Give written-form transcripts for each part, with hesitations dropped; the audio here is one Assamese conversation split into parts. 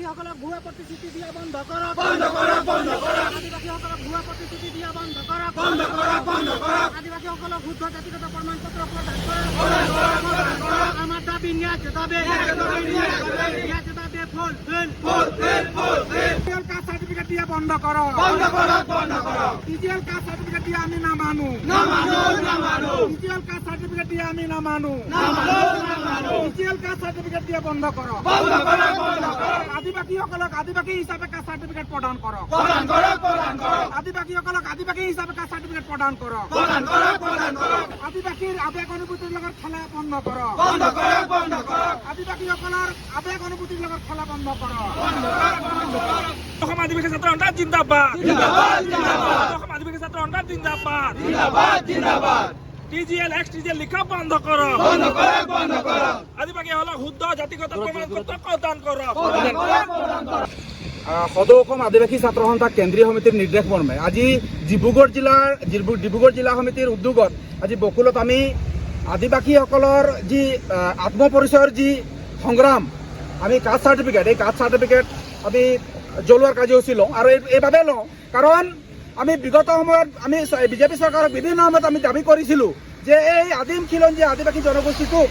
আদিবাসীসকলক ভুৱা প্ৰতিশ্ৰুতি দিয়া বন্ধ কৰক, আদিবাসীসকলক ভুৱা প্ৰতিশ্ৰুতি দিয়া বন্ধ কৰক, আদিবাসীসকলক শুদ্ধ জাতিগত প্ৰমাণপত্ৰ প্ৰদান কৰক। আমাৰ দাবী ন্যায্য দাবী, ন্যায্য দাবী ফুলফিল। কাষ্ট সার্টিফিকেট দিয়া বন্ধ করো, টিজিএল কাষ্ট সার্টিফিকেট দিয়া আমি না মানো, টিজিএল কাষ্ট সার্টিফিকেট দিয়া আমি না মানো, টিজিএল কাষ্ট সার্টিফিকেট দিয়া বন্ধ করো। আদিবাসীসকলক আদিবাসী হিচাপে কাষ্ট সার্টিফিকেট প্রদান করো, আদিবাসীসকলক আদিবাসী হিচাপে কাষ্ট সার্টিফিকেট প্রদান করো। আদিবাসীর আবেগ অনুভূতির লগত খেলা বন্ধ করো, আদিবাসীসকলৰ আবেগ অনুভূতিৰ লগত খেলা বন্ধ কৰো। অসম আদিবাসী ছাত্ৰ সন্থা জিন্দাবাদ, অসম আদিবাসী ছাত্ৰ সন্থা জিন্দাবাদ। টিজিএল এক্স-টিজিএল লিখা বন্ধ কৰো, আদিবাসীসকলক শুদ্ধ জাতিগত প্ৰমাণপত্ৰ প্ৰদান কৰক। সদৌ অসম আদিবাসী ছাত্ৰ সন্থা কেন্দ্ৰীয় সমিতিৰ নিৰ্দেশ মৰ্মে আজি ডিব্ৰুগড় জিলা সমিতিৰ উদ্যোগত আজি বকুলত আমি আদিবাসীসকলৰ যি আত্মপৰিচয়ৰ যি সংগ্ৰাম, আমি কাষ্ট সাৰ্টিফিকেট, এই কাষ্ট সাৰ্টিফিকেট আমি জ্বলোৱাৰ কাৰ্যসূচী লওঁ। আৰু এইভাবে লওঁ কাৰণ আমি বিগত সময়ত আমি বিজেপি চৰকাৰক বিভিন্ন সময়ত আমি দাবী কৰিছিলোঁ যে এই আদিম খিলঞ্জীয়া আদিবাসী জনগোষ্ঠীটোক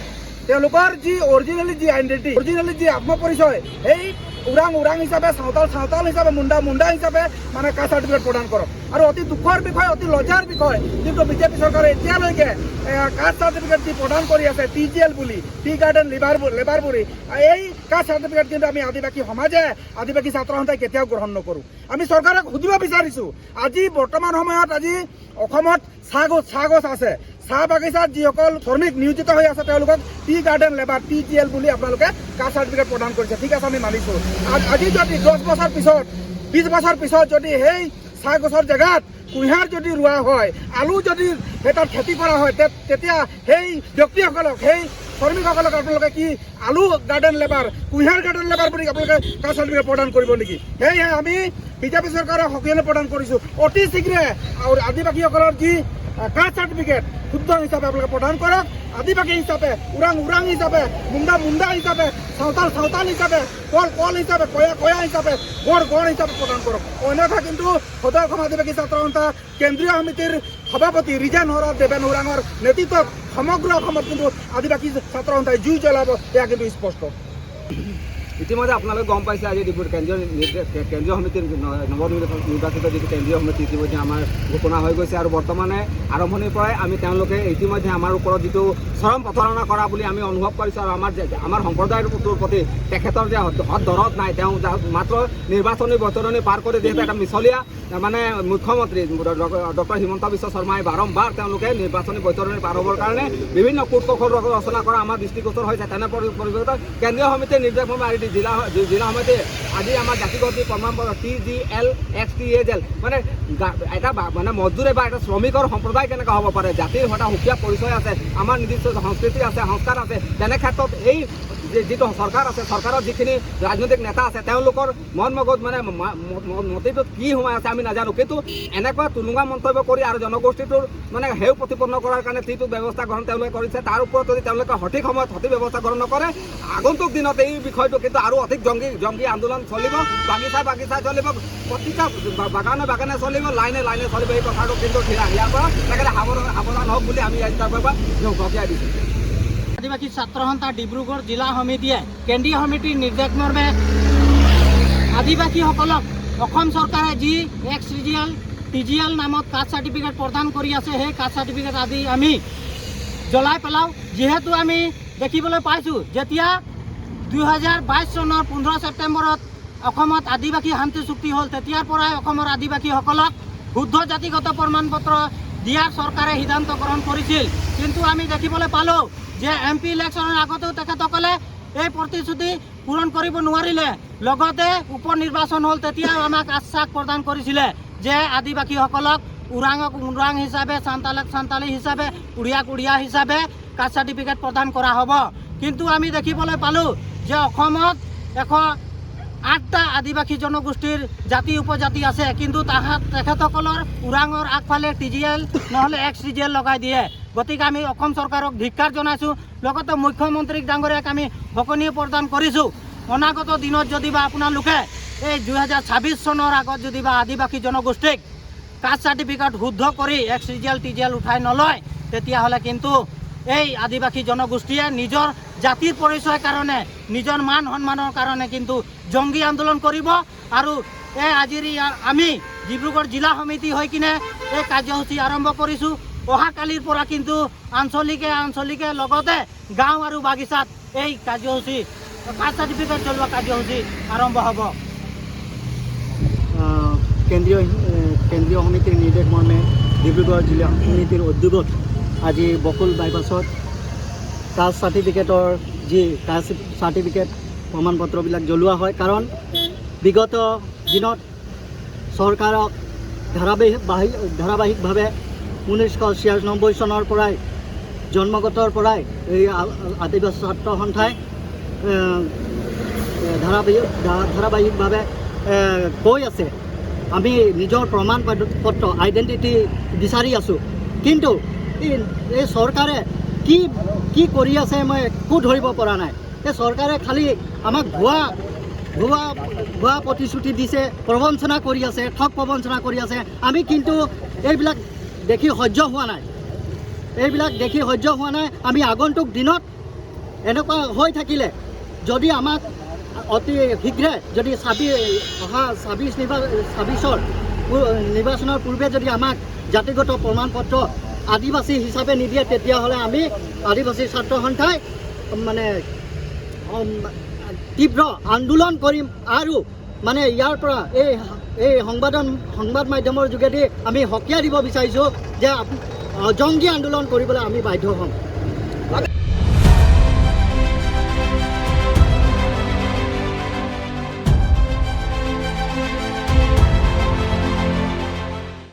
তেওঁলোকৰ যি অৰিজিনেলি যি আইডেণ্টিটি, অৰিজিনেলি যি আত্মপৰিচয়, এই ওৰাং হিচাপে, চাওতাল হিচাপে, মুণ্ডা হিচাপে মানে কাষ্ট সাৰ্টিফিকেট প্ৰদান কৰক। আৰু অতি দুখৰ বিষয়, অতি লজ্জাৰ বিষয়, কিন্তু বিজেপি চৰকাৰে এতিয়ালৈকে কাষ্ট সাৰ্টিফিকেট যি প্ৰদান কৰি আছে টিজিএল বুলি, টি গাৰ্ডেন লেবাৰবুৰী, এই কাষ্ট সাৰ্টিফিকেট কিন্তু আমি আদিবাসী সমাজে, আদিবাসী ছাত্ৰ সন্থাই কেতিয়াও গ্ৰহণ নকৰোঁ। আমি চৰকাৰক সুধিব বিচাৰিছোঁ, আজি বৰ্তমান সময়ত আজি অসমত চাহ গছ আছে, চাহ বাগিচাত যিসকল শ্ৰমিক নিয়োজিত হৈ আছে তেওঁলোকক টি গাৰ্ডেন লেবাৰ টিজিএল বুলি আপোনালোকে কাষ্ট সাৰ্টিফিকেট প্ৰদান কৰিছে, ঠিক আছে, আমি মানিছোঁ। আজি যদি 10 বছৰ পিছত, 20 বছৰ পিছত যদি সেই চাহ গছৰ জেগাত কুঁহিয়াৰ যদি ৰোৱা হয়, আলু যদি তাত খেতি কৰা হয়, তেতিয়া সেই ব্যক্তিসকলক, সেই শ্ৰমিকসকলক আপোনালোকে কি আলু গাৰ্ডেন লেবাৰ, কুঁহিয়াৰ গাৰ্ডেন লেবাৰ বুলি আপোনালোকে কাষ্ট সাৰ্টিফিকেট প্ৰদান কৰিব নেকি? সেয়েহে আমি বিজেপি চৰকাৰক সকলোৱে প্ৰদান কৰিছোঁ, অতি শীঘ্ৰে আৰু আদিবাসীসকলৰ যি কাষ্ট সাৰ্টিফিকেট শুদ্ধ হিচাপে আপোনালোকে প্ৰদান কৰক। আদিবাসী হিচাপে, ওৰাং হিচাপে, মুণ্ডা হিচাপে, চাওতাল হিচাপে, কল হিচাপে, কয়া হিচাপে, গড় হিচাপে প্ৰদান কৰক। অন্যথা কিন্তু সদৌ অসম আদিবাসী ছাত্ৰ সন্থা কেন্দ্ৰীয় সমিতিৰ সভাপতি ৰিজেন দেবেন ওৰাঙৰ নেতৃত্বত সমগ্ৰ অসমত কিন্তু আদিবাসী ছাত্ৰ সন্থাই জুই জ্বলাব, এয়া কিন্তু স্পষ্ট। ইতিমধ্যে আপোনালোকে গম পাইছে আজি কেন্দ্ৰীয় সমিতিৰ নৱনিৰ্বাচিত যিটো কেন্দ্ৰীয় সমিতি ইতিমধ্যে আমাৰ ঘোষণা হৈ গৈছে। আৰু বৰ্তমানে আৰম্ভণিৰ পৰাই আমি তেওঁলোকে ইতিমধ্যে আমাৰ ওপৰত যিটো চৰম প্ৰতাৰণা কৰা বুলি আমি অনুভৱ কৰিছোঁ। আৰু আমাৰ সম্প্ৰদায়ৰ প্ৰতি তেখেতৰ যে হদ দৰদ নাই, তেওঁ মাত্ৰ নিৰ্বাচনী বতৰণি পাৰ কৰি যিহেতু এটা মিছলীয়া মানে মুখ্যমন্ত্ৰী ডক্টৰ হিমন্ত বিশ্ব শৰ্মাই বাৰম্বাৰ তেওঁলোকে নিৰ্বাচনী বতৰণি পাৰ হ'বৰ কাৰণে বিভিন্ন কূটকৌশল ৰচনা কৰা আমাৰ দৃষ্টিগোচৰ হৈছে। তেনে পৰিৱেশত কেন্দ্ৰীয় সমিতিৰ নিৰ্দেশ মৰ্মে জিলা সমিতি আজি আমাৰ জাতিগত প্ৰমাণপত্ৰ টিজিএল এক্স-টিজিএল মানে এটা মানে মজদুৰে বা এটা শ্ৰমিকৰ সম্প্ৰদায় কেনেকৈ হ'ব পাৰে? জাতিৰ এটা সুকীয়া পৰিচয় আছে, আমাৰ নিৰ্দিষ্ট সংস্কৃতি আছে, সংস্কাৰ আছে। তেনে ক্ষেত্ৰত এই যিটো চৰকাৰ আছে, চৰকাৰৰ যিখিনি ৰাজনৈতিক নেতা আছে, তেওঁলোকৰ মন মগজ মানে মতিটোত কি সোমাই আছে আমি নাজানো, কিন্তু এনেকুৱা তুলুঙা মন্তব্য কৰি আৰু জনগোষ্ঠীটোৰ মানে হেও প্ৰতিপন্ন কৰাৰ কাৰণে যিটো ব্যৱস্থা গ্ৰহণ তেওঁলোকে কৰিছে, তাৰ ওপৰত যদি তেওঁলোকে সঠিক সময়ত সঠিক ব্যৱস্থা গ্ৰহণ নকৰে, আগন্তুক দিনত এই বিষয়টো কিন্তু আৰু অধিক জংগী আন্দোলন চলিব, বাগিচাই চলিব, প্ৰতিটা বাগানে চলিব, লাইনে চলিব। এই কথাটো কিন্তু ইয়াৰ পৰা তেখেতে সাৱধান হওক বুলি আমি ইয়াৰ পৰা সকীয়াই দিছোঁ। আদিবাসী ছাত্ৰ সন্থা ডিব্ৰুগড় জিলা সমিতিয়ে কেন্দ্ৰীয় সমিতিৰ নিৰ্দেশ মৰ্মে আদিবাসীসকলক অসম চৰকাৰে যি টিজিএল নামত কাষ্ট সাৰ্টিফিকেট প্ৰদান কৰি আছে, সেই কাষ্ট সাৰ্টিফিকেট আজি আমি জ্বলাই পেলাওঁ। যিহেতু আমি দেখিবলৈ পাইছোঁ যেতিয়া 2022 চনৰ 15 ছেপ্টেম্বৰত অসমত আদিবাসী শান্তি চুক্তি হ'ল, তেতিয়াৰ পৰাই অসমৰ আদিবাসীসকলক শুদ্ধ জাতিগত প্ৰমাণপত্ৰ দিয়াৰ চৰকাৰে সিদ্ধান্ত গ্ৰহণ কৰিছিল। কিন্তু আমি দেখিবলৈ পালোঁ যে MP ইলেকশ্যনৰ আগতেও তেখেতসকলে এই প্ৰতিশ্ৰুতি পূৰণ কৰিব নোৱাৰিলে। লগতে উপ নিৰ্বাচন হ'ল, তেতিয়াও আমাক আশ্বাস প্ৰদান কৰিছিলে যে আদিবাসীসকলক ওৰাং হিচাপে, চান্তালী হিচাপে, উড়িয়া হিচাপে কাষ্ট সাৰ্টিফিকেট প্ৰদান কৰা হ'ব। কিন্তু আমি দেখিবলৈ পালোঁ যে অসমত 108টা আদিবাসী জনগোষ্ঠীৰ জাতি উপজাতি আছে, কিন্তু তেখেতসকলৰ ওৰাঙৰ আগফালে টিজিএল নহ'লে এক্স-টিজিএল লগাই দিয়ে। গতিকে আমি অসম চৰকাৰক ধিক্কাৰ জনাইছোঁ, লগতে মুখ্যমন্ত্ৰী ডাঙৰীয়াক আমি সকনীয় প্ৰদান কৰিছোঁ। অনাগত দিনত যদি বা আপোনালোকে এই 2026 চনৰ আগত যদি বা আদিবাসী জনগোষ্ঠীক কাষ্ট চাৰ্টিফিকেট শুদ্ধ কৰি এক্স ৰিজিয়েল টিজিয়েল উঠাই নলয়, তেতিয়াহ'লে কিন্তু এই আদিবাসী জনগোষ্ঠীয়ে নিজৰ জাতিৰ পৰিচয়ৰ কাৰণে, নিজৰ মান সন্মানৰ কাৰণে কিন্তু জংগী আন্দোলন কৰিব। আৰু আজিৰ আমি ডিব্ৰুগড় জিলা সমিতি হৈ কিনে এই কাৰ্যসূচী আৰম্ভ কৰিছোঁ। অহাকালিৰ পৰা কিন্তু আঞ্চলিকে লগতে গাঁও আৰু বাগিচাত এই কাৰ্যসূচী কাষ্ট চাৰ্টিফিকেট চলোৱা কাৰ্যসূচী আৰম্ভ হ'ব। কেন্দ্ৰীয় সমিতিৰ নিৰ্দেশ মৰ্মে ডিব্ৰুগড় জিলা সমিতিৰ উদ্যোগত আজি বকুল বাইপাছত কাষ্ট চাৰ্টিফিকেটৰ কাষ্ট চাৰ্টিফিকেট প্ৰমাণ পত্ৰবিলাক জ্বলোৱা হয়। কাৰণ বিগত দিনত চৰকাৰক ধাৰাবাহিকভাৱে 1996 চনৰ পৰাই জন্মগতৰ পৰাই এই আদিবাসী ছাত্ৰ সন্থাই ধাৰাবাহিকভাৱে কৈ আছে আমি নিজৰ প্ৰমাণ পত্ৰ আইডেণ্টিটি বিচাৰি আছোঁ। কিন্তু এই চৰকাৰে কি কৰি আছে মই একো ধৰিব পৰা নাই। এই চৰকাৰে খালি আমাক ভুৱা প্ৰতিশ্ৰুতি দিছে, প্ৰবঞ্চনা কৰি আছে, ঠগ প্ৰবঞ্চনা কৰি আছে। আমি কিন্তু এইবিলাক দেখি সহ্য হোৱা নাই। আমি আগন্তুক দিনত এনেকুৱা হৈ থাকিলে যদি আমাক অতি শীঘ্ৰে যদি 26 নিৰ্বাচনৰ পূৰ্বে যদি আমাক জাতিগত প্ৰমাণ পত্ৰ আদিবাসী হিচাপে নিদিয়ে, তেতিয়াহ'লে আমি আদিবাসী ছাত্ৰ সন্থাই মানে তীব্ৰ আন্দোলন কৰিম। আৰু মানে ইয়াৰ পৰা এই সংবাদ মাধ্যমৰ যোগেদি আমি সকীয়াই দিব বিচাৰিছোঁ যে জংগী আন্দোলন কৰিবলৈ আমি বাধ্য হ'ম।